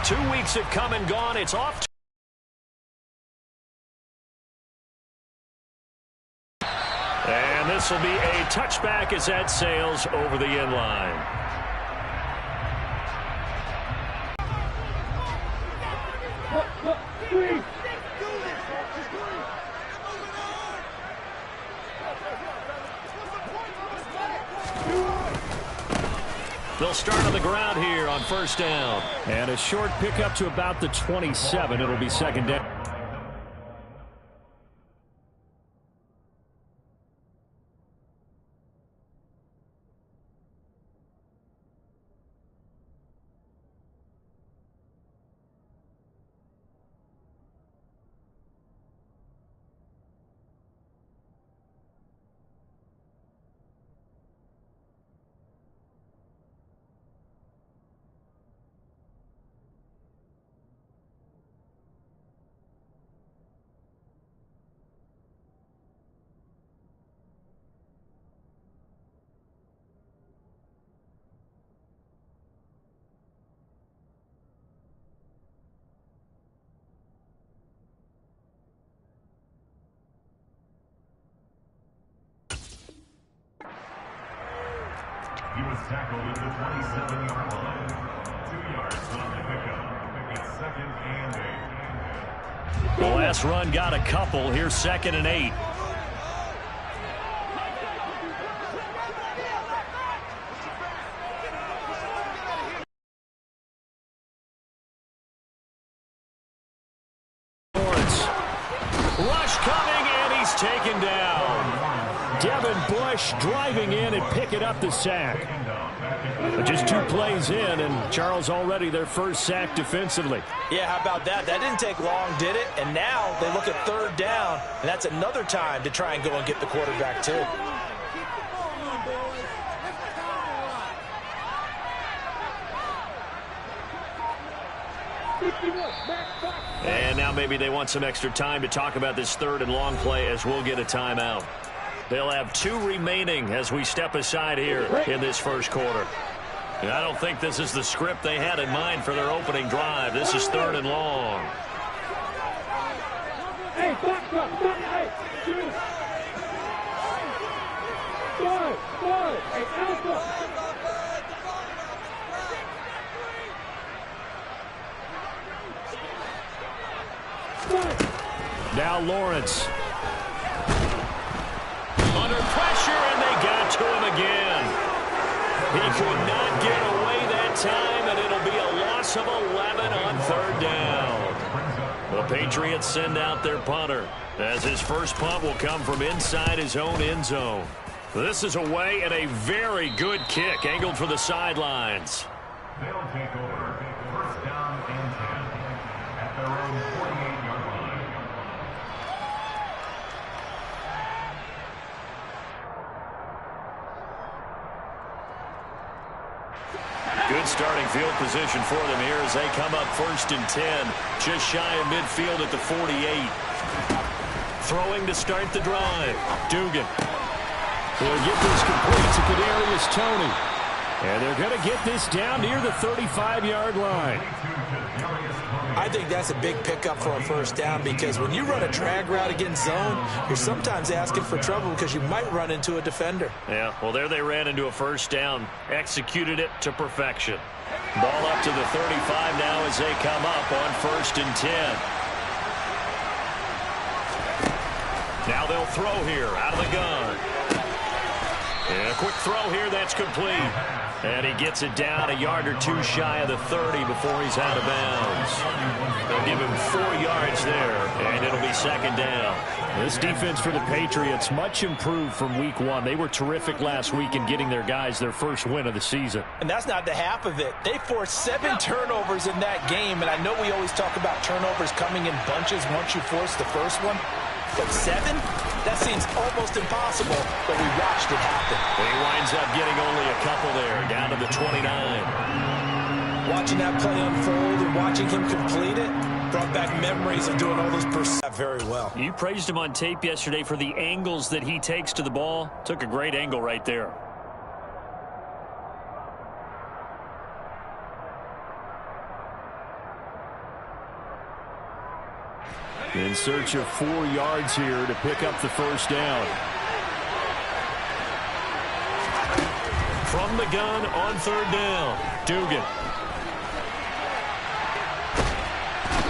2 weeks have come and gone. It's off. And this will be a touchback as that sails over the end line. They'll start on the ground here on first down. And a short pickup to about the 27. It'll be second down. He was tackled at the 27-yard line. 2 yards on the pickup. It's second and 8. The last run got a couple. Here's second and 8. Rush coming, and he's taken down. Devin Bush driving in and picking up the sack. But just 2 plays in, and Charles already their first sack defensively. Yeah, how about that? That didn't take long, did it? And now they look at third down, and that's another time to try and go and get the quarterback, too. And now maybe they want some extra time to talk about this third and long play as we'll get a timeout. They'll have 2 remaining as we step aside here in this first quarter. And I don't think this is the script they had in mind for their opening drive. This is third and long. Hey, back up, hey, shoot. Forward, hey, alpha. Now Lawrence. Under pressure, and they got to him again. He could not get away that time, and it'll be a loss of 11 on third down. The Patriots send out their punter, as his first punt will come from inside his own end zone. This is away and a very good kick, angled for the sidelines. They'll take over first down and 10 at their own 48-yard line. Good starting field position for them here as they come up first and 10. Just shy of midfield at the 48. Throwing to start the drive. Dugan. They'll get this complete to Kadarius Toney. And they're going to get this down near the 35-yard line. I think that's a big pickup for a first down because when you run a drag route against zone, you're sometimes asking for trouble because you might run into a defender. Yeah, well, there they ran into a first down. Executed it to perfection. Ball up to the 35 now as they come up on first and 10. Now they'll throw here out of the gun. And a quick throw here that's complete. And he gets it down a yard or 2 shy of the 30 before he's out of bounds. They'll give him 4 yards there, and it'll be second down. This defense for the Patriots much improved from week 1. They were terrific last week in getting their guys their first win of the season. And that's not the half of it. They forced 7 turnovers in that game, and I know we always talk about turnovers coming in bunches once you force the first one. But 7? That seems almost impossible, but we watched it happen. He winds up getting only a couple there, down to the 29. Watching that play unfold and watching him complete it brought back memories of doing all those pursuits very well. You praised him on tape yesterday for the angles that he takes to the ball. Took a great angle right there. In search of 4 yards here to pick up the first down. From the gun on 3rd down, Dugan.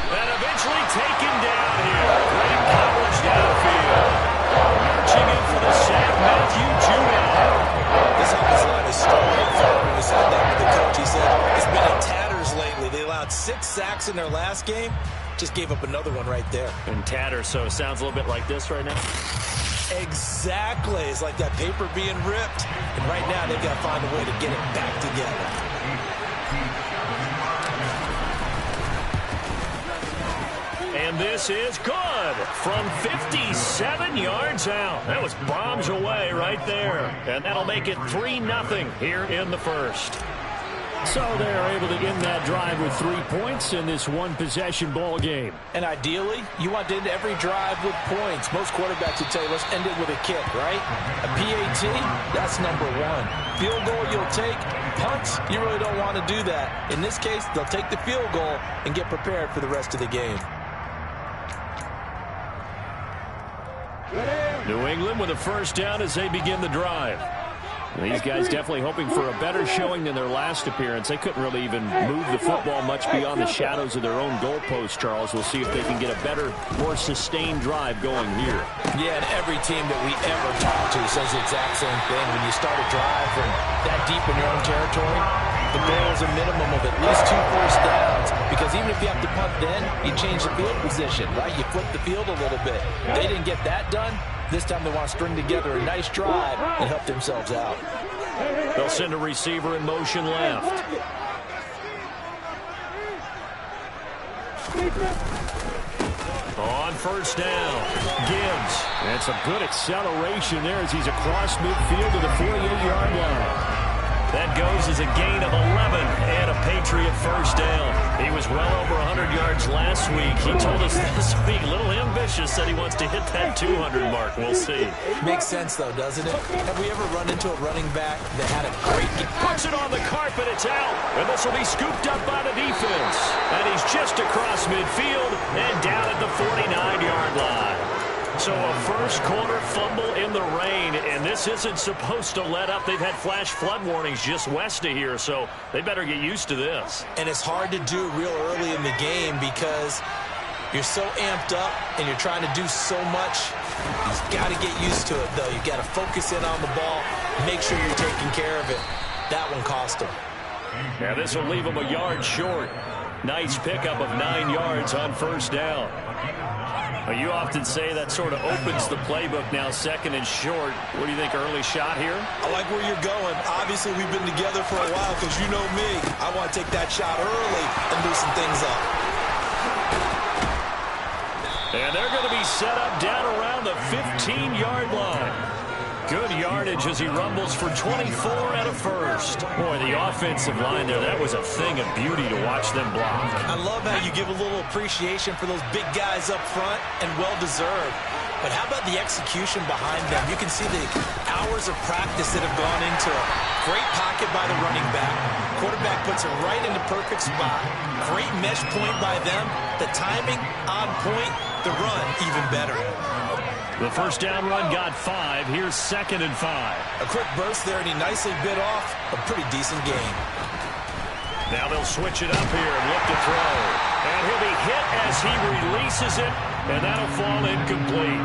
And eventually taken down here. Great coverage downfield. Marching in for the sack, Matthew Judon. This offensive line is struggling forward. When we sat down with the coach, he said it's been in tatters lately. They allowed 6 sacks in their last game. Just gave up another one right there. In tatters, so it sounds a little bit like this right now. Exactly. It's like that paper being ripped. And right now, they've got to find a way to get it back together. And this is good from 57 yards out. That was bombs away right there. And that'll make it 3-0 here in the first. So they're able to end that drive with 3 points in this one-possession ball game. And ideally, you want to end every drive with points. Most quarterbacks would tell you, let's end it with a kick, right? A PAT, that's number 1. Field goal you'll take. Punts, you really don't want to do that. In this case, they'll take the field goal and get prepared for the rest of the game. New England with a first down as they begin the drive. These guys definitely hoping for a better showing than their last appearance. They couldn't really even move the football much beyond the shadows of their own goalpost, Charles. We'll see if they can get a better, more sustained drive going here. Yeah, and every team that we ever talk to says the exact same thing. When you start a drive from that deep in your own territory, the goal is a minimum of at least 2 first downs. Because even if you have to punt then, you change the field position, right? You flip the field a little bit. They didn't get that done. This time they want to string together a nice drive and help themselves out. They'll send a receiver in motion left. On first down, Gibbs. That's a good acceleration there as he's across midfield to the 48-yard line. That goes as a gain of 11 and a Patriot first down. He was well over 100 yards last week. He told us this week, a little ambitious, said he wants to hit that 200 mark. We'll see. Makes sense, though, doesn't it? Have we ever run into a running back that had a great game? Puts it on the carpet. It's out. And this will be scooped up by the defense. And he's just across midfield and down at the 49-yard line. So a first-quarter fumble in the rain, and this isn't supposed to let up. They've had flash flood warnings just west of here, so they better get used to this. And it's hard to do real early in the game because you're so amped up and you're trying to do so much. You've got to get used to it, though. You've got to focus in on the ball, make sure you're taking care of it. That one cost him. Now this will leave him a yard short. Nice pickup of 9 yards on first down. You often say that sort of opens the playbook now, 2nd and short. What do you think, early shot here? I like where you're going. Obviously, we've been together for a while because you know me. I want to take that shot early and loosen things up. And they're going to be set up down around the 15-yard line. Good yardage as he rumbles for 24 and a first. Boy, the offensive line there, that was a thing of beauty to watch them block. I love how you give a little appreciation for those big guys up front, and well-deserved. But how about the execution behind them? You can see the hours of practice that have gone into it. Great pocket by the running back. Quarterback puts it right in the perfect spot. Great mesh point by them. The timing on point. The run even better. The first down run got 5. Here's 2nd and 5. A quick burst there, and he nicely bit off a pretty decent gain. Now they'll switch it up here and look to throw. And he'll be hit as he releases it, and that'll fall incomplete.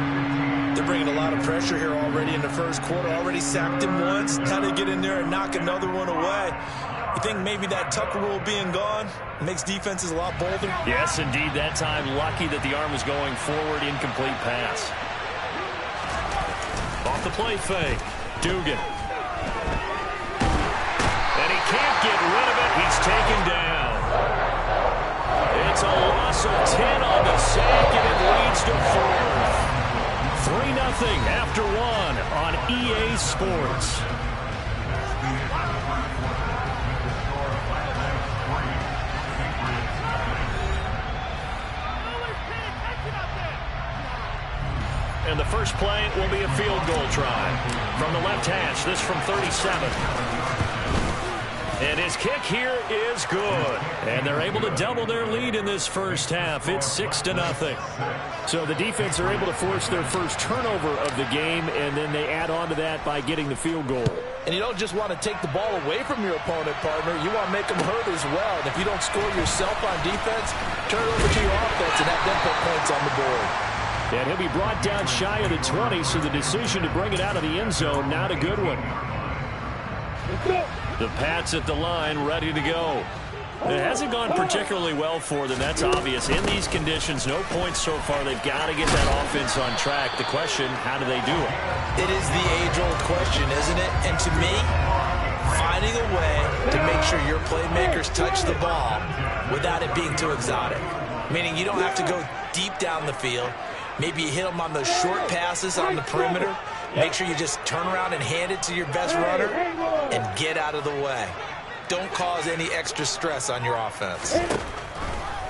They're bringing a lot of pressure here already in the first quarter. Already sacked him once. Now they get in there and knock another one away. You think maybe that Tucker rule being gone makes defenses a lot bolder? Yes, indeed. That time, lucky that the arm was going forward. Incomplete pass. Off the play fake, Dugan. And he can't get rid of it. He's taken down. It's a loss of 10 on the sack, and it leads to 4. 3-0 after 1 on EA Sports. And the first play will be a field goal try. From the left hash, this from 37. And his kick here is good. And they're able to double their lead in this first half. It's 6-0. So the defense are able to force their first turnover of the game, and then they add on to that by getting the field goal. And you don't just want to take the ball away from your opponent, partner. You want to make them hurt as well. And if you don't score yourself on defense, turn it over to your offense and have them put points on the board. And he'll be brought down shy of the 20, so the decision to bring it out of the end zone, not a good one. The Pats at the line, ready to go. It hasn't gone particularly well for them. That's obvious. In these conditions, no points so far. They've got to get that offense on track. The question, how do they do it? It is the age-old question, isn't it? And to me, finding a way to make sure your playmakers touch the ball without it being too exotic. Meaning you don't have to go deep down the field. Maybe you hit them on those short passes on the perimeter. Make sure you just turn around and hand it to your best runner and get out of the way. Don't cause any extra stress on your offense.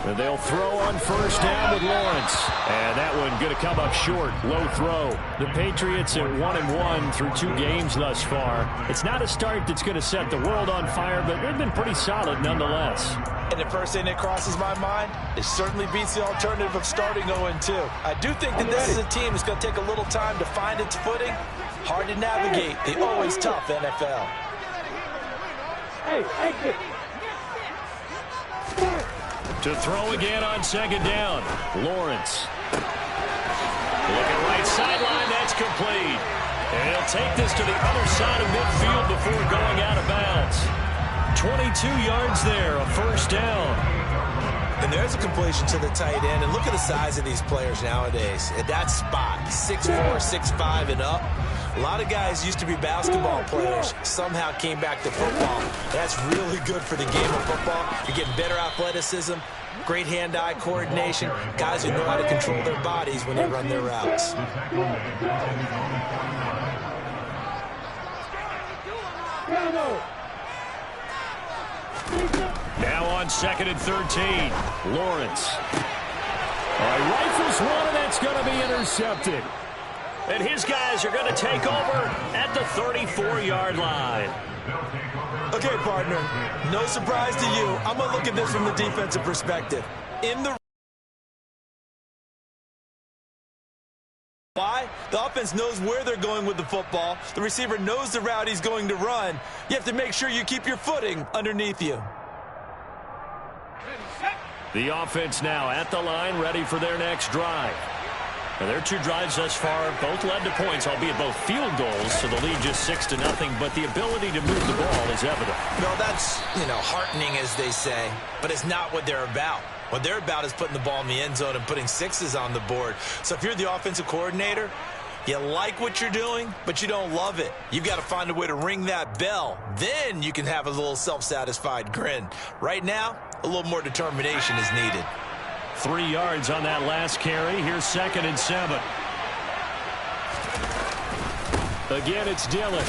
And they'll throw on first down with Lawrence. And that one going to come up short. Low throw. The Patriots at 1-1 through 2 games thus far. It's not a start that's going to set the world on fire, but they've been pretty solid nonetheless. And the first thing that crosses my mind, it certainly beats the alternative of starting 0-2. I do think that this is a team that's going to take a little time to find its footing. Hard to navigate the always tough NFL. To throw again on second down. Lawrence. Looking right sideline, that's complete. And he'll take this to the other side of midfield before going out of bounds. 22 yards there, a first down. And there's a completion to the tight end. And look at the size of these players nowadays. At that spot, 6'4", 6'5", and up. A lot of guys used to be basketball players, somehow came back to football. That's really good for the game of football. You're getting better athleticism, great hand-eye coordination, guys who know how to control their bodies when they run their routes. Now on 2nd and 13, Lawrence. Rifles one, and that's going to be intercepted. And his guys are going to take over at the 34-yard line. Okay, partner, no surprise to you. I'm going to look at this from the defensive perspective. Why? The offense knows where they're going with the football. The receiver knows the route he's going to run. You have to make sure you keep your footing underneath you. The offense now at the line, ready for their next drive. Now, their 2 drives thus far both led to points, albeit both field goals, so the lead just 6-0, but the ability to move the ball is evident. No, that's, heartening, as they say, but it's not what they're about. What they're about is putting the ball in the end zone and putting 6s on the board. So if you're the offensive coordinator, you like what you're doing, but you don't love it. You've got to find a way to ring that bell. Then you can have a little self-satisfied grin. Right now, a little more determination is needed. 3 yards on that last carry. Here's 2nd and 7. Again, it's Dillon.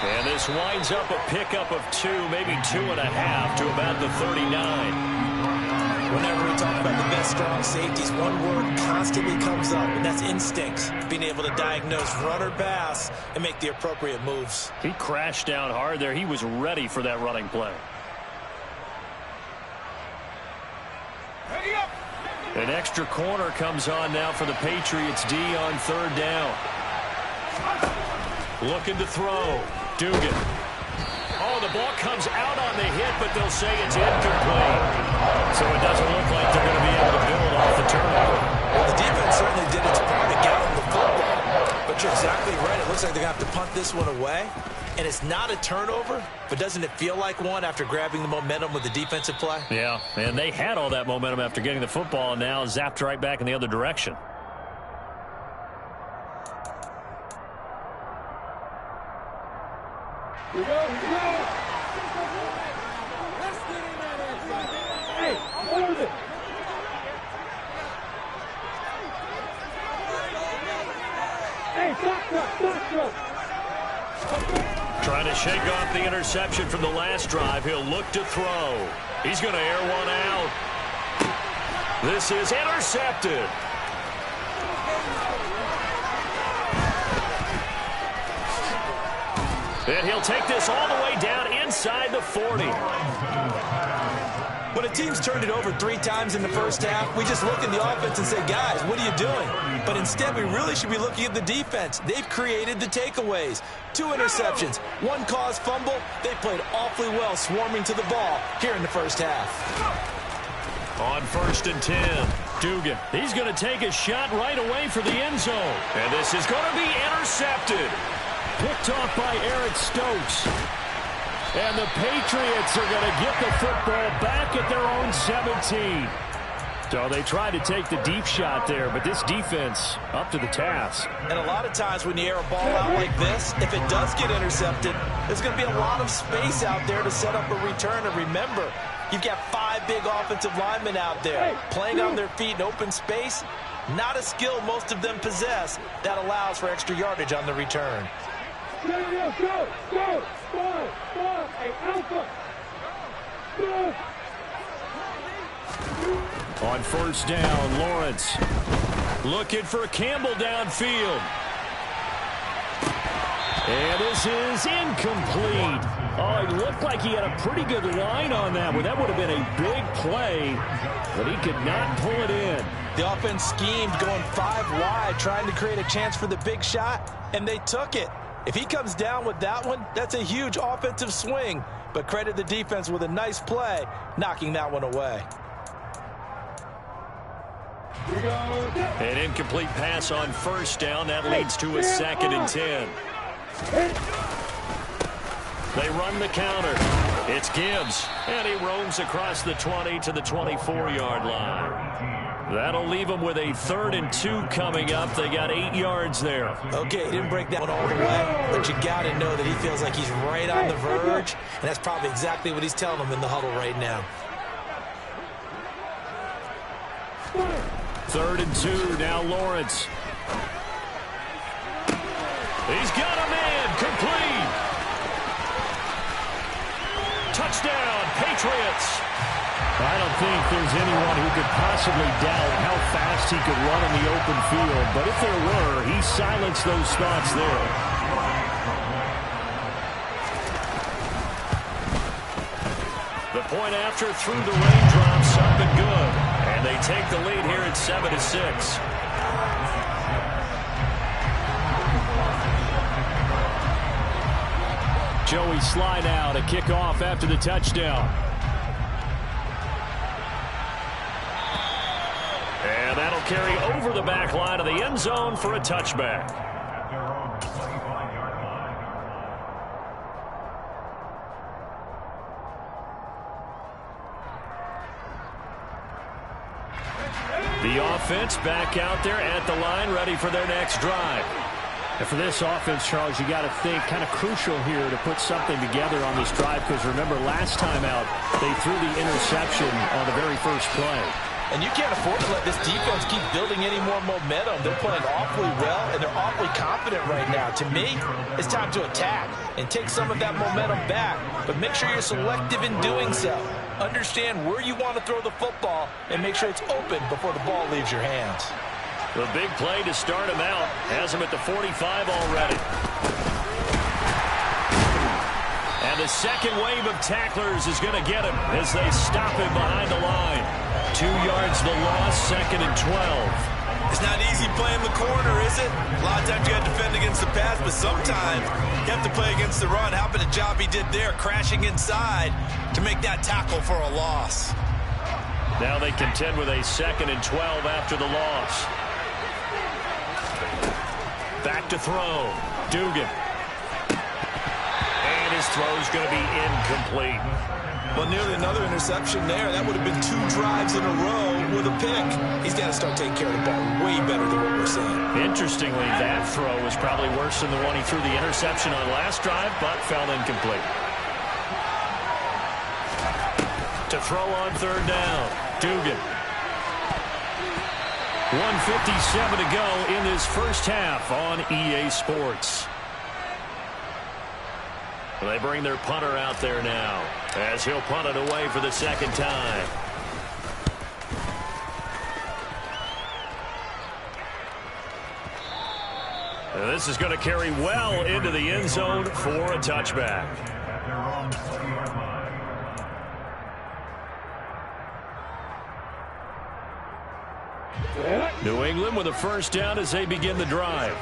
And this winds up a pickup of 2, maybe 2.5 to about the 39. Whenever we talk about the best strong safeties, one word constantly comes up, and that's instinct. Being able to diagnose run or pass and make the appropriate moves. He crashed down hard there. He was ready for that running play. An extra corner comes on now for the Patriots D on 3rd down. Looking to throw. Dugan. Oh, the ball comes out on the hit, but they'll say it's incomplete. So it doesn't look like they're going to be able to build off the turnover. Well, the defense certainly did its part to get on the football. But you're exactly right. It looks like they're going to have to punt this one away. And it's not a turnover, but doesn't it feel like one after grabbing the momentum with the defensive play? Yeah, and they had all that momentum after getting the football, and now zapped right back in the other direction. Hey, hold it. Hey, back up. Trying to shake off the interception from the last drive. He'll look to throw. He's going to air one out. This is intercepted. And he'll take this all the way down inside inside the 40. When a team's turned it over 3 times in the first half, we just look at the offense and say, guys, what are you doing? But instead, we really should be looking at the defense. They've created the takeaways. 2 interceptions, 1 caused fumble. They played awfully well swarming to the ball here in the first half. On 1st and 10, Dugan. He's going to take a shot right away for the end zone. And this is going to be intercepted. Picked off by Eric Stokes. And the Patriots are going to get the football back at their own 17. So they tried to take the deep shot there, but this defense up to the task. And a lot of times when you air a ball out like this, if it does get intercepted, there's going to be a lot of space out there to set up a return. And remember, you've got 5 big offensive linemen out there playing on their feet in open space. Not a skill most of them possess that allows for extra yardage on the return. Go, go, go, go, hey, Alpha. Go. On 1st down, Lawrence looking for Campbell downfield. And this is incomplete. Oh, it looked like he had a pretty good line on that one. That would have been a big play, but he could not pull it in. The offense schemed going 5 wide, trying to create a chance for the big shot, and they took it. If he comes down with that one, that's a huge offensive swing. But credit the defense with a nice play, knocking that one away. An incomplete pass on 1st down. That leads to a 2nd and 10. They run the counter. It's Gibbs, and he roams across the 20 to the 24-yard line. That'll leave them with a 3rd and 2 coming up. They got 8 yards there. Okay, he didn't break that one all the way, but you got to know that he feels like he's right on the verge, and that's probably exactly what he's telling them in the huddle right now. 3rd and 2, now Lawrence. He's got a man, complete. Touchdown, Patriots. I don't think there's anyone who could possibly doubt how fast he could run in the open field, but if there were, he silenced those thoughts there. The point after through the raindrops up and good. And they take the lead here at 7-6. Joey Slye now to kick off after the touchdown. And that'll carry over the back line of the end zone for a touchback. At their own 25-yard line. The offense back out there at the line, ready for their next drive. And for this offense, Charles, you got to think kind of crucial here to put something together on this drive, because remember last time out they threw the interception on the very first play. And you can't afford to let this defense keep building any more momentum. They're playing awfully well, and they're awfully confident right now. To me, it's time to attack and take some of that momentum back. But make sure you're selective in doing so. Understand where you want to throw the football and make sure it's open before the ball leaves your hands. The big play to start him out has him at the 45 already. And the second wave of tacklers is going to get him as they stop him behind the line. 2 yards the loss, 2nd and 12. It's not easy playing the corner, is it? A lot of times you got to defend against the pass, but sometimes you have to play against the run. How about the job he did there, crashing inside to make that tackle for a loss? Now they contend with a 2nd and 12 after the loss. Back to throw. Dugan. And his throw's going to be incomplete. Well, nearly another interception there. That would have been 2 drives in a row with a pick. He's got to start taking care of the ball way better than what we're seeing. Interestingly, that throw was probably worse than the one he threw the interception on last drive, but fell incomplete. To throw on 3rd down. Dugan. 1:57 to go in this first half on EA Sports. They bring their punter out there now as he'll punt it away for the 2nd time. And this is going to carry well into the end zone for a touchback. At their own 28 New England with a first down as they begin the drive.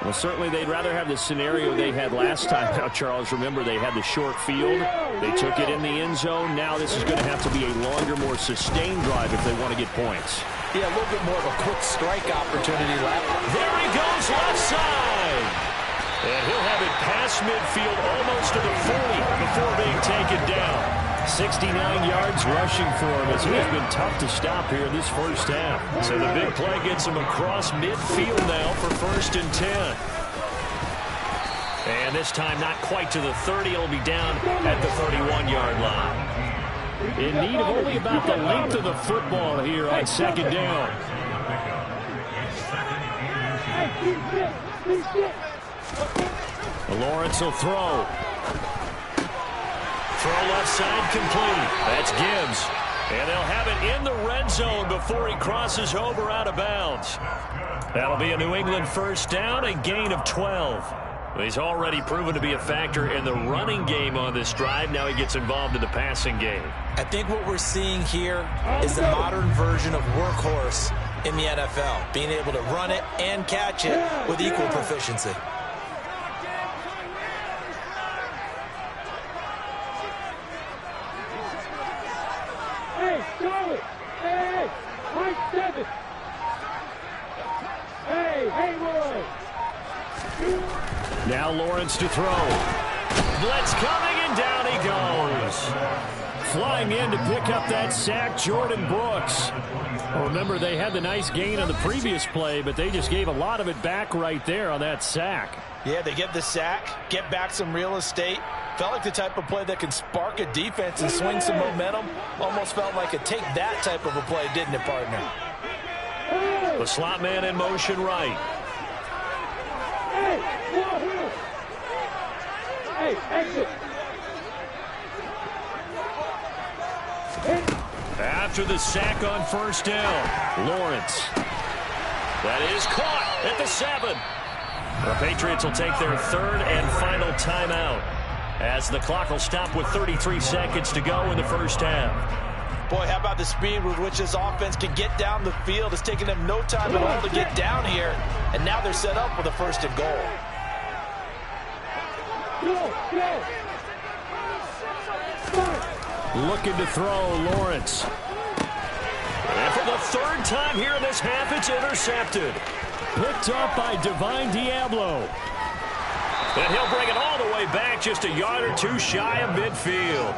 Well, certainly they'd rather have the scenario they had last time. Now, Charles, remember they had the short field. They took it in the end zone. Now this is going to have to be a longer, more sustained drive if they want to get points. Yeah, a little bit more of a quick strike opportunity left. There he goes, left side. And he'll have it past midfield almost to the 40 before being taken down. 69 yards rushing for him as it has been tough to stop here in this first half. So the big play gets him across midfield now for 1st and 10. And this time not quite to the 30. It'll be down at the 31-yard line. In need of only about the length of the football here on 2nd down. Lawrence will throw. Throw left side complete. That's Gibbs. And they'll have it in the red zone before he crosses over out of bounds. That'll be a New England first down, a gain of 12. He's already proven to be a factor in the running game on this drive. Now he gets involved in the passing game. I think what we're seeing here is the modern version of workhorse in the NFL, being able to run it and catch it with equal proficiency. Hey, Charlie! Hey, Mike 7! Hey, Roy! Now Lawrence to throw. Blitz coming, and down he goes. Flying in to pick up that sack, Jordan Brooks. Well, remember, they had the nice gain on the previous play, but they just gave a lot of it back right there on that sack. Yeah, they get the sack, get back some real estate. Felt like the type of play that can spark a defense and swing some momentum. Almost felt like a take that type of a play, didn't it, partner? The slot man in motion right. Hey, exit! After the sack on first down, Lawrence. That is caught at the 7. The Patriots will take their 3rd and final timeout as the clock will stop with 33 seconds to go in the first half. Boy, how about the speed with which this offense can get down the field? It's taken them no time at all to get down here, and now they're set up with a 1st and goal. Looking to throw, Lawrence. And for the 3rd time here in this half, it's intercepted. Picked up by Divine Diablo. And he'll bring it all the way back, just a yard or two shy of midfield.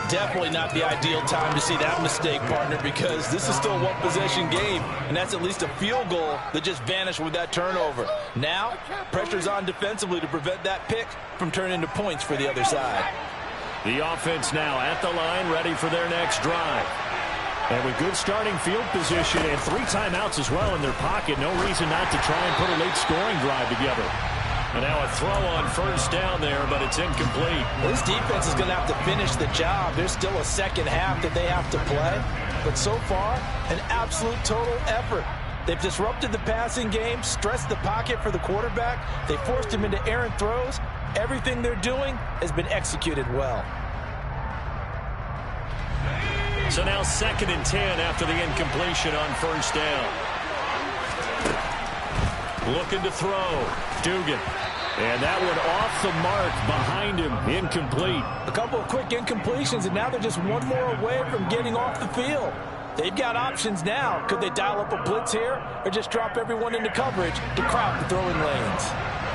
Definitely not the ideal time to see that mistake, partner, because this is still a one-possession game, and that's at least a field goal that just vanished with that turnover. Now, pressure's on defensively to prevent that pick from turning into points for the other side. The offense now at the line, ready for their next drive. And with good starting field position and 3 timeouts as well in their pocket, no reason not to try and put a late scoring drive together. And now a throw on first down there, but it's incomplete. This defense is going to have to finish the job. There's still a second half that they have to play. But so far, an absolute total effort. They've disrupted the passing game, stressed the pocket for the quarterback. They forced him into errant throws. Everything they're doing has been executed well. So now 2nd and 10 after the incompletion on first down. Looking to throw. Dugan. And that one off the mark behind him. Incomplete. A couple of quick incompletions, and now they're just one more away from getting off the field. They've got options now. Could they dial up a blitz here or just drop everyone into coverage to crowd the throwing lanes?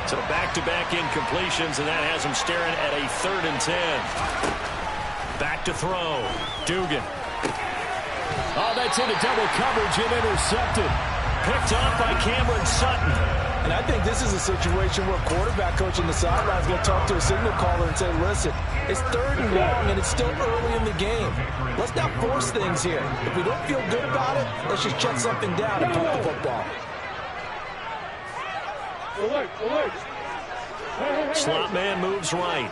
So back-to-back incompletions, and that has them staring at a 3rd and 10. Back to throw. Dugan. Oh, that's into double coverage and intercepted. Picked off by Cameron Sutton. And I think this is a situation where quarterback coach in the sideline is going to talk to a signal caller and say, listen, it's 3rd and long and it's still early in the game. Let's not force things here. If we don't feel good about it, let's just check something down and punt the football. Alert. Slot man moves right.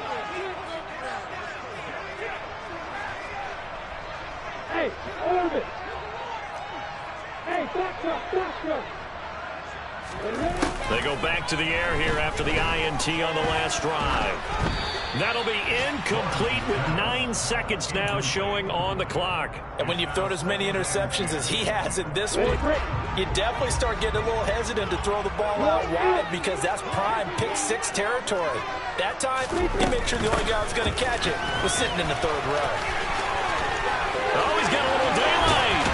Hey, orbit. Hey, back up. They go back to the air here after the INT on the last drive. That'll be incomplete with 9 seconds now showing on the clock. And when you've thrown as many interceptions as he has in this one, you definitely start getting a little hesitant to throw the ball out wide because that's prime pick 6 territory. That time, he made sure the only guy who was going to catch it was sitting in the 3rd row. Oh, he's got a little daylight.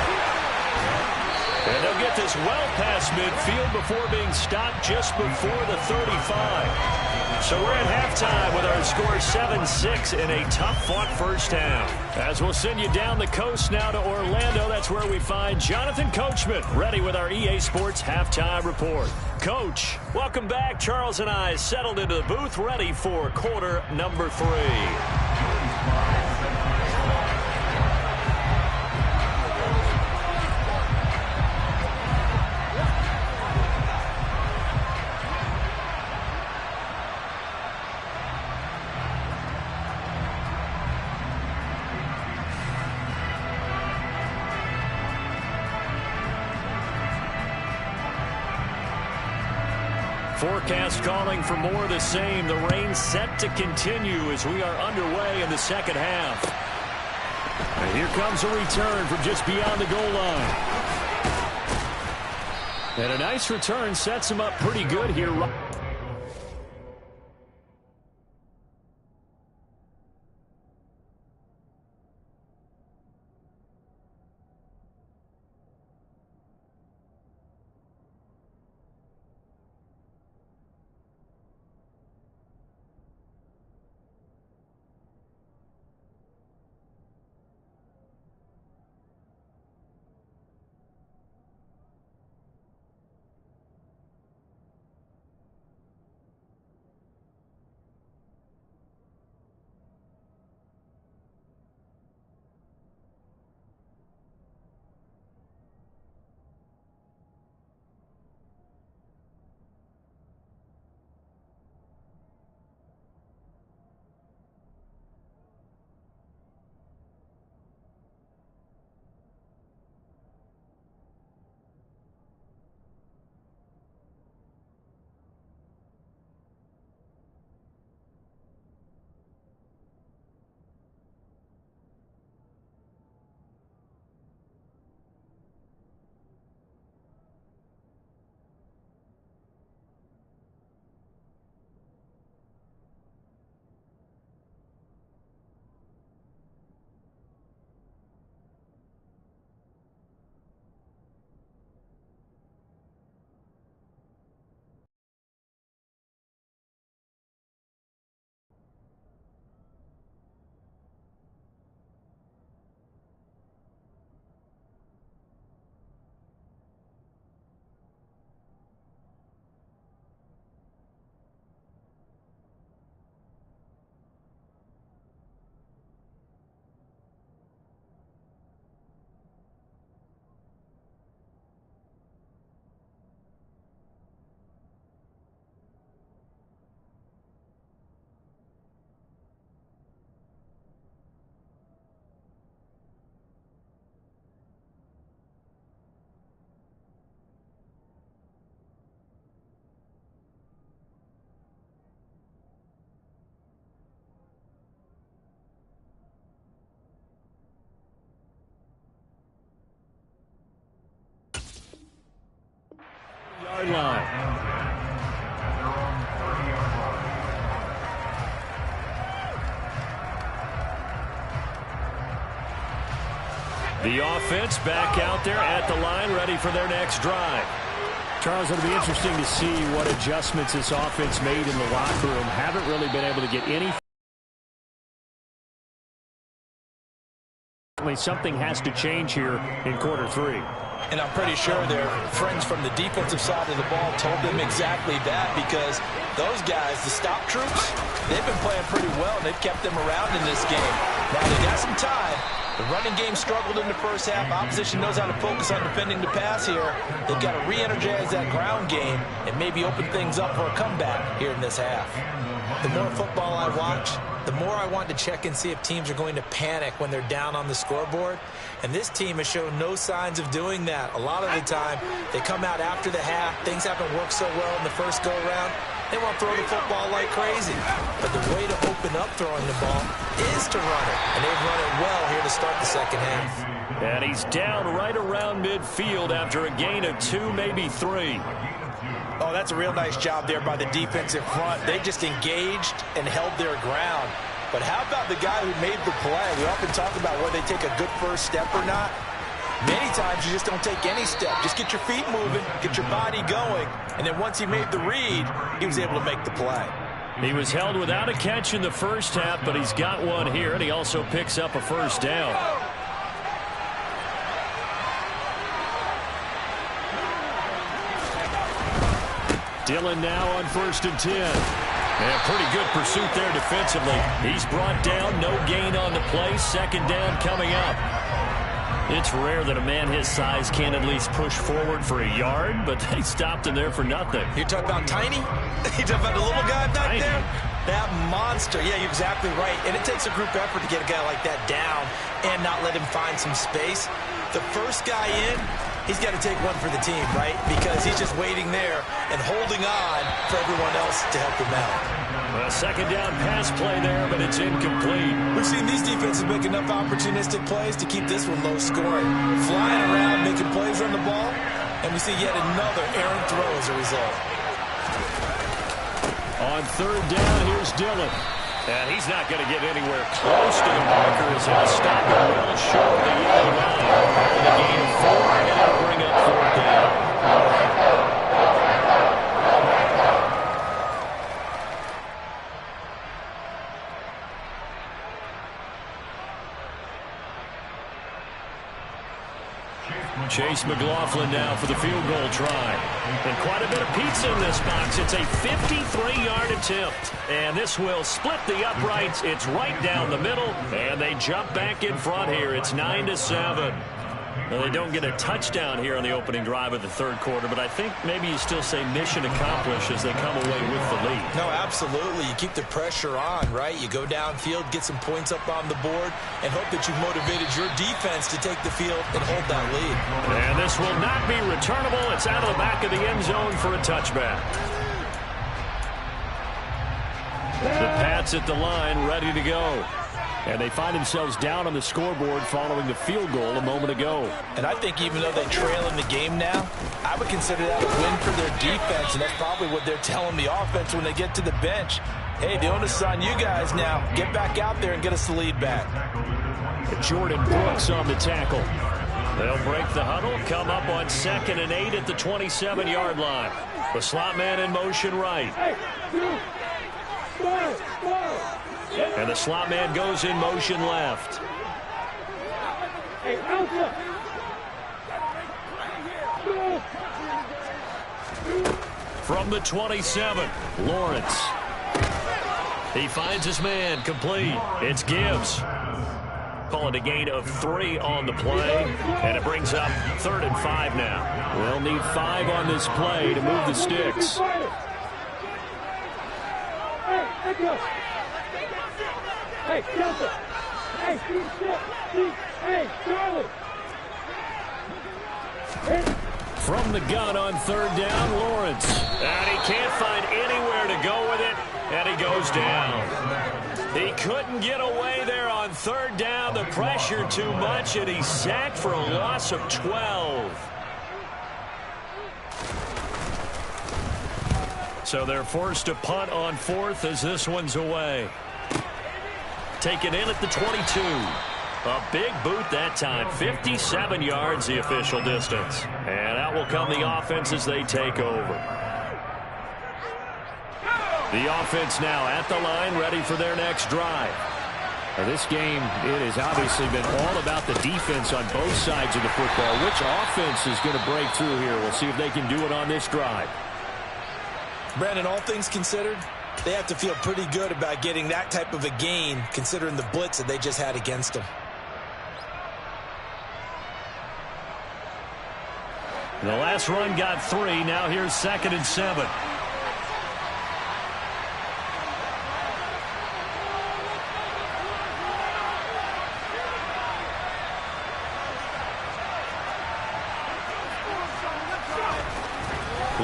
And they'll get this well past midfield before being stopped just before the 35. So we're at halftime with our score 7-6 in a tough-fought first half. As we'll send you down the coast now to Orlando, that's where we find Jonathan Coachman, ready with our EA Sports Halftime Report. Coach, welcome back. Charles and I settled into the booth, ready for quarter number 3. Forecast calling for more of the same. The rain set to continue as we are underway in the second half. And here comes a return from just beyond the goal line. And a nice return sets him up pretty good here. Line. The offense back out there at the line, ready for their next drive. Charles, it'll be interesting to see what adjustments this offense made in the locker room. Haven't really been able to get any. Something has to change here in quarter 3. And I'm pretty sure their friends from the defensive side of the ball told them exactly that, because those guys, the stop troops, they've been playing pretty well, and they've kept them around in this game. Now they got some time. The running game struggled in the first half. Opposition knows how to focus on defending the pass here. They've got to re-energize that ground game and maybe open things up for a comeback here in this half. The more football I watch, the more I want to check and see if teams are going to panic when they're down on the scoreboard. And this team has shown no signs of doing that. A lot of the time, they come out after the half. Things haven't worked so well in the first go-around. They want to throw the football like crazy. But the way to open up throwing the ball is to run it. And they've run it well here to start the second half. And he's down right around midfield after a gain of 2, maybe 3. Oh, that's a real nice job there by the defensive front. They just engaged and held their ground. But how about the guy who made the play? We often talk about whether they take a good first step or not. Many times you just don't take any step. Just get your feet moving, get your body going, and then once he made the read, he was able to make the play. He was held without a catch in the first half, but he's got one here, and he also picks up a first down. Dillon now on 1st and 10. And pretty good pursuit there defensively. He's brought down, no gain on the play. Second down coming up. It's rare that a man his size can at least push forward for a yard, but they stopped him there for nothing. You're talking about tiny? You're talking about the little guy back there? That monster. Yeah, you're exactly right. And it takes a group effort to get a guy like that down and not let him find some space. The first guy in, he's got to take one for the team, right? Because he's just waiting there and holding on for everyone else to help him out. A second down pass play there, but it's incomplete. We've seen these defenses make enough opportunistic plays to keep this one low scoring. Flying around, making plays on the ball, and we see yet another errant throw as a result. On 3rd down, here's Dillon. And he's not going to get anywhere close to the marker as he'll stop it well short of the yellow line. The gain of 4, and it'll bring up 4th down. Chase McLaughlin now for the field goal try. And quite a bit of pizza in this box. It's a 53-yard attempt. And this will split the uprights. It's right down the middle. And they jump back in front here. It's 9-7. Well, they don't get a touchdown here on the opening drive of the 3rd quarter, but I think maybe you still say mission accomplished as they come away with the lead. No, absolutely. You keep the pressure on, right? You go downfield, get some points up on the board, and hope that you've motivated your defense to take the field and hold that lead. And this will not be returnable. It's out of the back of the end zone for a touchback. The Pats at the line, ready to go. And they find themselves down on the scoreboard following the field goal a moment ago. And I think even though they trail in the game now, I would consider that a win for their defense, and that's probably what they're telling the offense when they get to the bench. Hey, the onus is on you guys now. Get back out there and get us the lead back. Jordan Brooks on the tackle. They'll break the huddle, come up on 2nd and 8 at the 27-yard line. The slot man in motion right. And the slot man goes in motion left. From the 27, Lawrence. He finds his man, complete. It's Gibbs. Calling a gain of 3 on the play, and it brings up 3rd and 5 now. We'll need 5 on this play to move the sticks. Hey, Delta! Hey, hey, Charlie! From the gun on 3rd down, Lawrence. And he can't find anywhere to go with it, and he goes down. He couldn't get away there on 3rd down. The pressure too much, and he's sacked for a loss of 12. So they're forced to punt on 4th as this one's away. Taken in at the 22. A big boot that time. 57 yards the official distance. And out will come the offense as they take over. The offense now at the line, ready for their next drive. Now this game, it has obviously been all about the defense on both sides of the football. Which offense is going to break through here? We'll see if they can do it on this drive. Brandon, all things considered, they have to feel pretty good about getting that type of a gain, considering the blitz that they just had against them. The last run got 3. Now here's 2nd and 7.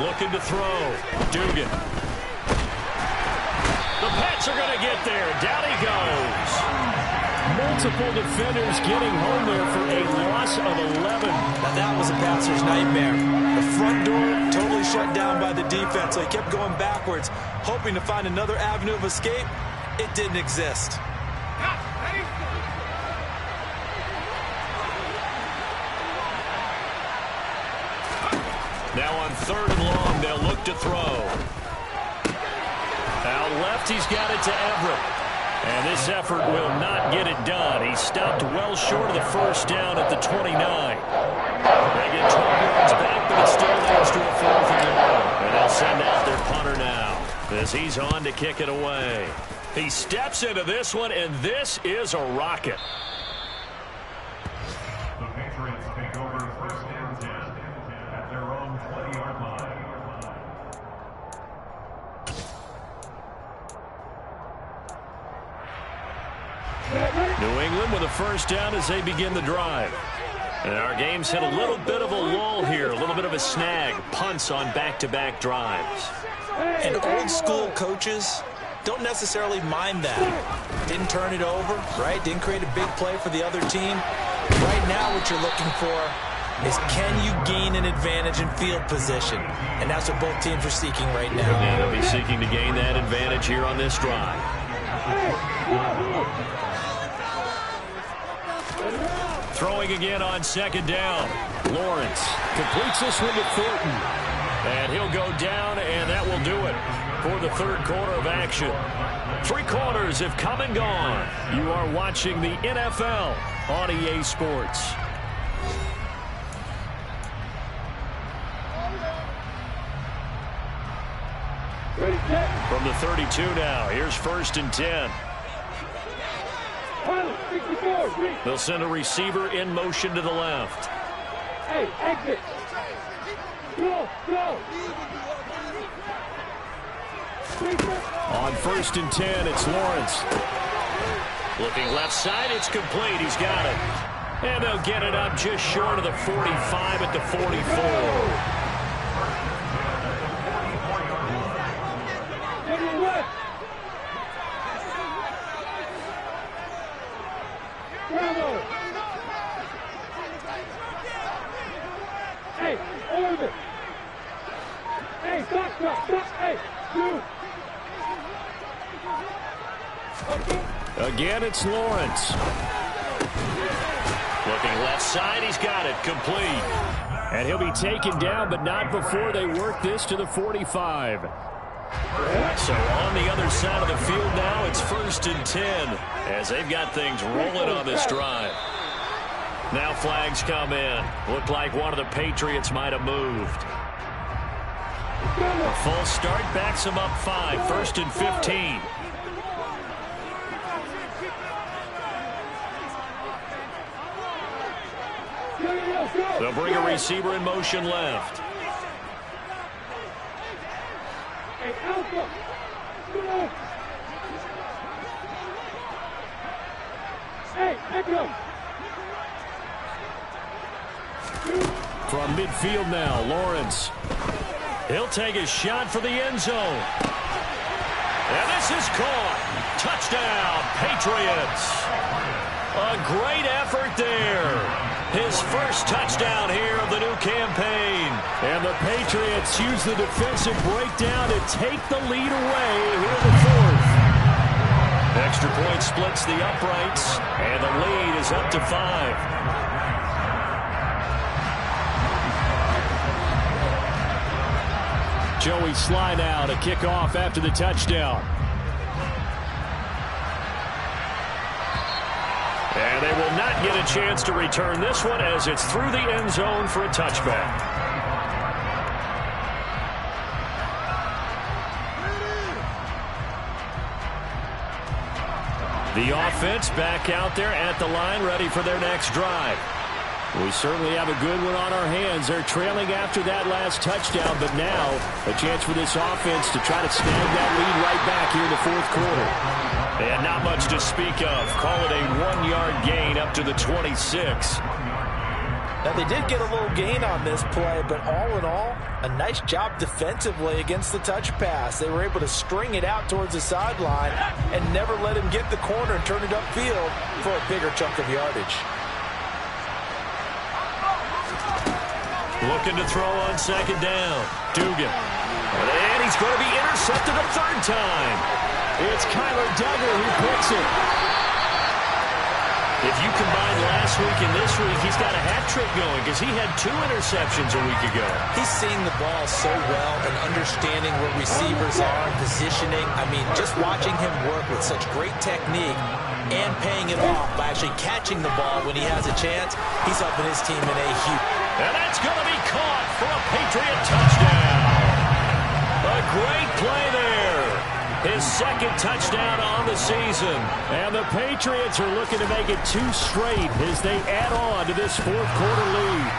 Looking to throw. Dugan. The Pats are going to get there. Down he goes. Multiple defenders getting home there for a loss of 11. Now that was a passer's nightmare. The front door totally shut down by the defense, so he kept going backwards, hoping to find another avenue of escape. It didn't exist. Now on 3rd and long, they'll look to throw. Out left, he's got it to Everett. And this effort will not get it done. He stopped well short of the first down at the 29. They get 12 yards back, but it still leads to a 4th and long. And they'll send out their punter now as he's on to kick it away. He steps into this one, and this is a rocket. The Patriots take over 1st and 10 at their own 20-yard line. New England with a first down as they begin the drive. And our game's hit a little bit of a lull here, a little bit of a snag. Punts on back-to-back drives. And old-school coaches don't necessarily mind that. Didn't turn it over, right? Didn't create a big play for the other team. Right now what you're looking for is can you gain an advantage in field position? And that's what both teams are seeking right now. And they'll be seeking to gain that advantage here on this drive. Throwing again on 2nd down. Lawrence completes this one to Thornton. And he'll go down, and that will do it for the 3rd quarter of action. 3 quarters have come and gone. You are watching the NFL on EA Sports. From the 32 now, here's 1st and 10. They'll send a receiver in motion to the left. Hey, exit. Go, go. On 1st and 10, it's Lawrence. Looking left side, it's complete. He's got it. And they'll get it up just short of the 45 at the 44. Hey, Orban. Hey, stop, hey, two. Again, it's Lawrence. Looking left side, he's got it, complete. And he'll be taken down, but not before they work this to the 45. So on the other side of the field now, it's 1st and 10 as they've got things rolling on this drive. Now flags come in. Looked like one of the Patriots might have moved. A full start backs them up 5. 1st and 15. They'll bring a receiver in motion left. Hey, Alpha. Go. Hey, Echo. From midfield now, Lawrence. He'll take a shot for the end zone. And this is caught. Touchdown, Patriots. A great effort there. His first touchdown here of the new campaign. And the Patriots use the defensive breakdown to take the lead away here in the 4th. Extra point splits the uprights, and the lead is up to 5. Joey Sly now to kick off after the touchdown. And they will not get a chance to return this one as it's through the end zone for a touchback. The offense back out there at the line, ready for their next drive. We certainly have a good one on our hands. They're trailing after that last touchdown, but now a chance for this offense to try to snag that lead right back here in the 4th quarter. And not much to speak of. Call it a 1-yard gain up to the 26. Now, they did get a little gain on this play, but all in all, a nice job defensively against the touch pass. They were able to string it out towards the sideline and never let him get the corner and turn it upfield for a bigger chunk of yardage. Looking to throw on second down. Dugan. And he's going to be intercepted a third time. It's Kyler Duggar who picks it. If you combine last week and this week, he's got a hat trick going because he had 2 interceptions a week ago. He's seeing the ball so well and understanding where receivers are and positioning. I mean, just watching him work with such great technique and paying it off by actually catching the ball when he has a chance, he's helping his team in a huge... And that's going to be caught for a Patriot touchdown. A great play there. His second touchdown on the season. And the Patriots are looking to make it 2 straight as they add on to this fourth quarter lead.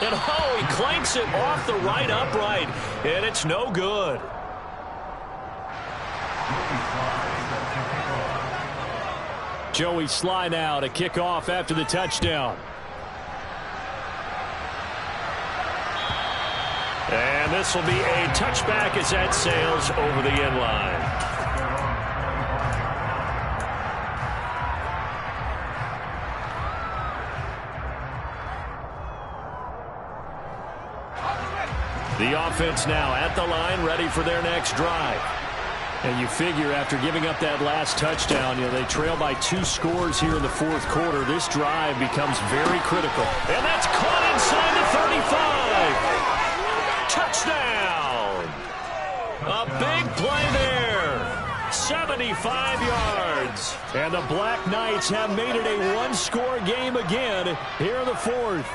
And oh, he clanks it off the right upright. And it's no good. Joey Sly now to kick off after the touchdown. And this will be a touchback as that sails over the end line. The offense now at the line, ready for their next drive. And you figure after giving up that last touchdown, they trail by 2 scores here in the fourth quarter. This drive becomes very critical. And that's caught inside the 35. Touchdown! A big play there. 75 yards. And the Black Knights have made it a 1-score game again here in the fourth.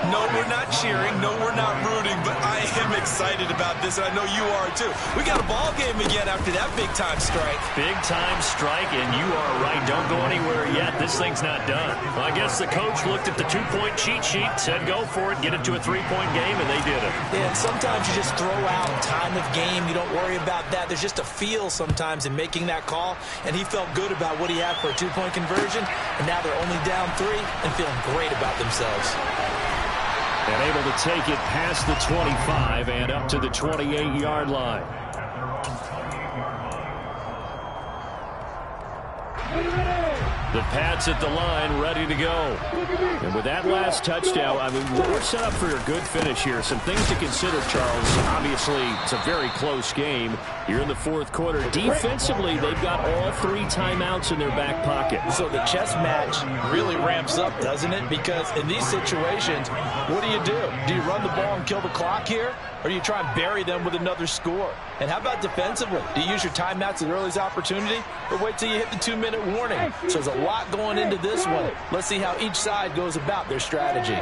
No, we're not cheering. No, we're not rooting, but I am excited about this, and I know you are too. We got a ball game again after that big-time strike. Big-time strike, and you are right. Don't go anywhere yet. This thing's not done. Well, I guess the coach looked at the 2-point cheat sheet, said go for it, get it to a 3-point game, and they did it. Yeah, and sometimes you just throw out time of game. You don't worry about that. There's just a feel sometimes in making that call, and he felt good about what he had for a 2-point conversion, and now they're only down 3 and feeling great about themselves. And able to take it past the 25 and up to the 28-yard line. The Pats at the line, ready to go. And with that last touchdown, I mean, we're set up for a good finish here. Some things to consider, Charles. Obviously, it's a very close game. You're in the fourth quarter. Defensively, they've got all 3 timeouts in their back pocket. So the chess match really ramps up, doesn't it? Because in these situations, what do? Do you run the ball and kill the clock here? Or do you try and bury them with another score? And how about defensively? Do you use your timeouts at the earliest opportunity? Or wait till you hit the 2-minute warning? So there's a lot going into this one. Let's see how each side goes about their strategy.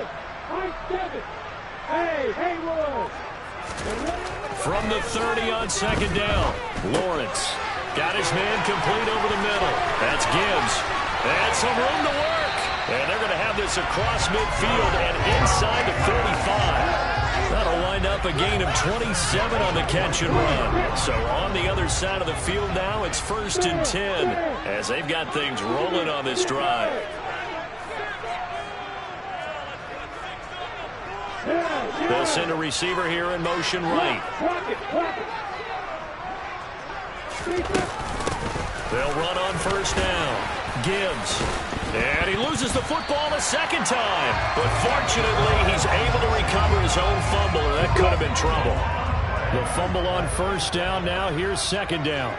From the 30 on second down, Lawrence got his man complete over the middle. That's Gibbs. And some room to work. And they're going to have this across midfield and inside the 35. That'll wind up a gain of 27 on the catch and run. So on the other side of the field now, it's 1st and 10 as they've got things rolling on this drive. They'll send a receiver here in motion right. They'll run on first down. Gibbs. And he loses the football a second time. But fortunately, he's able to recover his own fumble, or that could have been trouble. The fumble on first down now. Here's second down.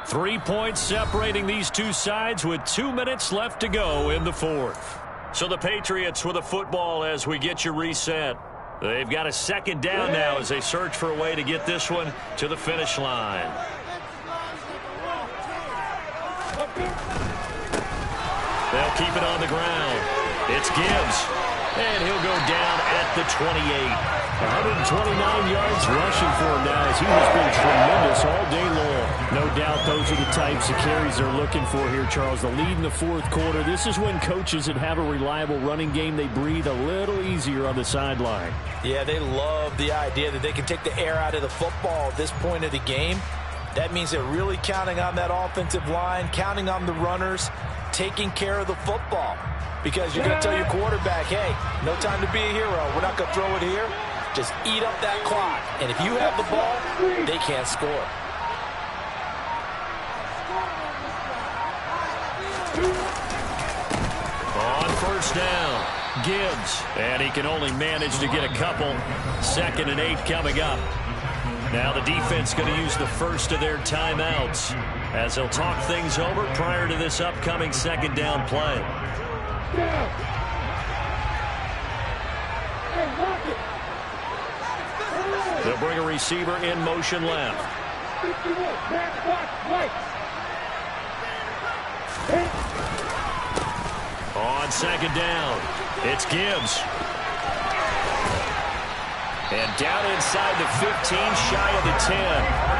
Three points separating these two sides with 2 minutes left to go in the fourth. So the Patriots with a football as we get you reset. They've got a second down now as they search for a way to get this one to the finish line. They'll keep it on the ground. It's Gibbs. And he'll go down at the 28. 129 yards rushing for him now as he has been tremendous all day long. No doubt those are the types of carries they're looking for here, Charles. The lead in the fourth quarter. This is when coaches that have a reliable running game, they breathe a little easier on the sideline. Yeah, they love the idea that they can take the air out of the football at this point of the game. That means they're really counting on that offensive line, counting on the runners, taking care of the football. Because you're going to tell your quarterback, hey, no time to be a hero. We're not going to throw it here. Just eat up that clock. And if you have the ball, they can't score. On first down, Gibbs. And he can only manage to get a couple. 2nd and 8 coming up. Now the defense going to use the first of their timeouts as they'll talk things over prior to this upcoming 2nd down play. They'll bring a receiver in motion left. On 2nd down, it's Gibbs. And down inside the 15, shy of the 10.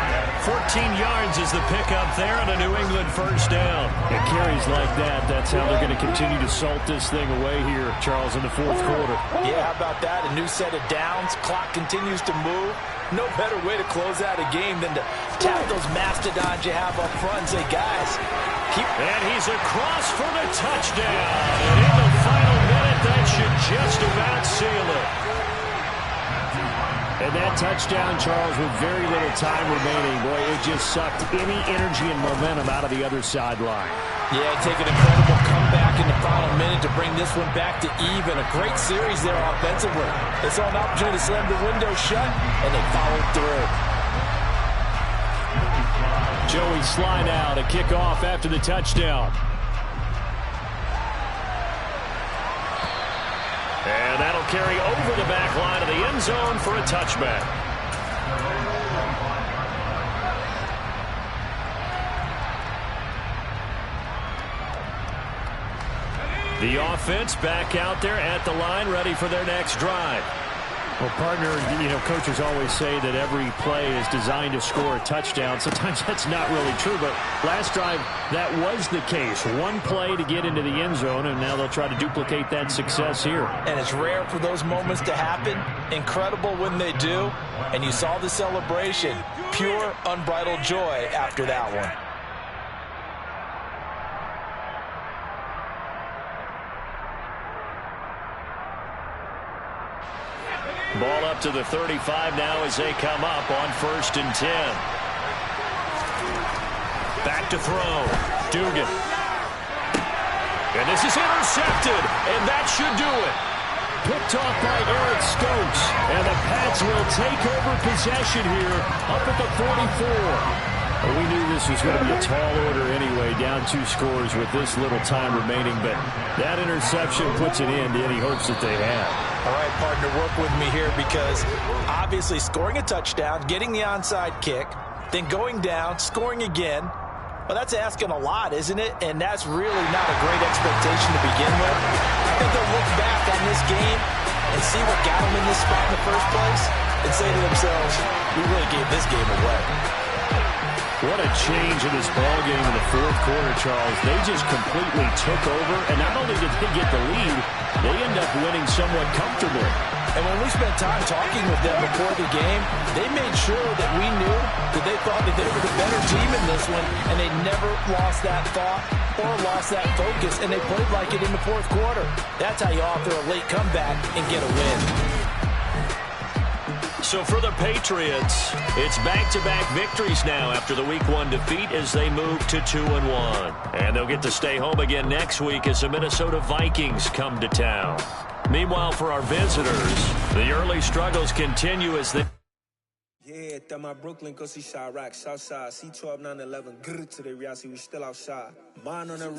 14 yards is the pickup there on a New England first down. It carries like that. That's how they're going to continue to salt this thing away here, Charles, in the fourth quarter. Yeah, how about that? A new set of downs. Clock continues to move. No better way to close out a game than to tap those mastodons you have up front and say, guys, keep... And he's across for the touchdown. And in the final minute, that should just about seal it. And that touchdown, Charles, with very little time remaining, boy, it just sucked any energy and momentum out of the other sideline. Yeah, take an incredible comeback in the final minute to bring this one back to even. A great series there offensively. They saw an opportunity to slam the window shut, and they followed through. Joey Sly now to kick off after the touchdown. And that'll carry over the back line of the end zone for a touchback. The offense back out there at the line, ready for their next drive. Well, partner, you know, coaches always say that every play is designed to score a touchdown. Sometimes that's not really true, but last drive, that was the case. One play to get into the end zone, and now they'll try to duplicate that success here. And it's rare for those moments to happen. Incredible when they do. And you saw the celebration. Pure, unbridled joy after that one. Ball up to the 35 now as they come up on 1st and 10. Back to throw. Dugan. And this is intercepted, and that should do it. Picked off by Eric Stokes, and the Pats will take over possession here up at the 44. Well, we knew this was going to be a tall order anyway, down 2 scores with this little time remaining, but that interception puts an end to any hopes that they have. All right, partner, work with me here because obviously scoring a touchdown, getting the onside kick, then going down, scoring again, well, that's asking a lot, isn't it? And that's really not a great expectation to begin with. I think they'll look back on this game and see what got them in this spot in the first place and say to themselves, we really gave this game away. What a change in this ball game in the fourth quarter, Charles. They just completely took over, and not only did they get the lead, they end up winning somewhat comfortably. And when we spent time talking with them before the game, they made sure that we knew that they thought that they were the better team in this one, and they never lost that thought or lost that focus, and they played like it in the fourth quarter. That's how you author a late comeback and get a win. So for the Patriots, it's back-to-back victories now after the Week 1 defeat as they move to 2-1. And they'll get to stay home again next week as the Minnesota Vikings come to town. Meanwhile, for our visitors, the early struggles continue as they... Yeah, that my Brooklyn, go see Chirac, Southside, C12, 911, grrr to the reality, we still outside. Mine on the